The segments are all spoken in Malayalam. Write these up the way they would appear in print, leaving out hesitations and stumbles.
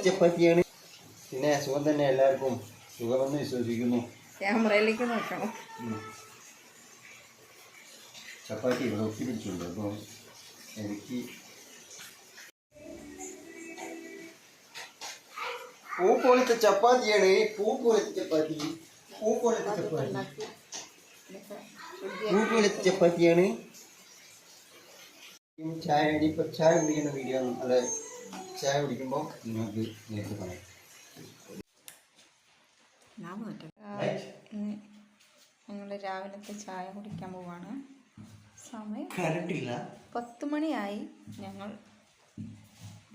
ചപ്പാത്തിയാണ്. പിന്നെ സുഖം തന്നെ, എല്ലാവർക്കും സുഖമെന്ന് വിശ്വസിക്കുന്നു. ക്യാമറയിലേക്ക് നോക്കണം. ചപ്പാത്തി ഇവിടെ ഒട്ടി പിടിച്ചുണ്ട്. അപ്പോൾ എനിക്ക് പൂ പോലത്തെ ചപ്പാത്തിയാണ്. പൂ പോലത്തെ ചപ്പാത്തി, പൂ പോലത്തെ ചപ്പാത്തി, പൂ പോലത്തെ ചപ്പാത്തിയാണ്. ചായ ഇനിയിപ്പോൾ ചായ കുടിക്കുന്ന വീഡിയോ അല്ലെ, ചായ കുടിക്കുമ്പോൾ നിങ്ങൾക്ക് നേരിട്ട് പറയാം. ഞങ്ങൾ രാവിലത്തെ ചായ കുടിക്കാൻ പോവാണ്. സമയം കറണ്ടില്ല, 10 മണിയായി. ഞങ്ങൾ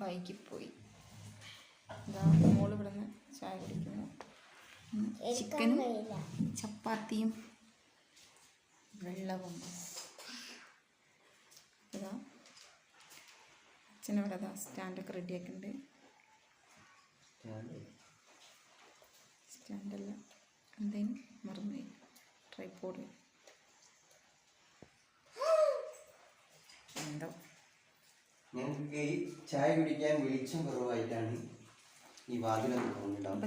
വൈകിപ്പോയി. ഇതാ മോള് ഇവിടുന്ന് ചായ കുടിക്കുന്നു. ചിക്കനും ചപ്പാത്തിയും വെള്ളവും. ഇതാ അച്ഛനിവിടെ സ്റ്റാൻഡൊക്കെ റെഡിയാക്കുന്നുണ്ട്. സ്റ്റാൻഡല്ല, എന്തേലും മറന്നുപോയി. ട്രൈപോഡ് എന്തോ. ഞങ്ങൾക്ക് ഈ ചായ കുടിക്കാൻ വെളിച്ചം കുറവായിട്ടാണ് ഈ വാതിലൊന്നും തുറന്നിട്ടുണ്ടാവും.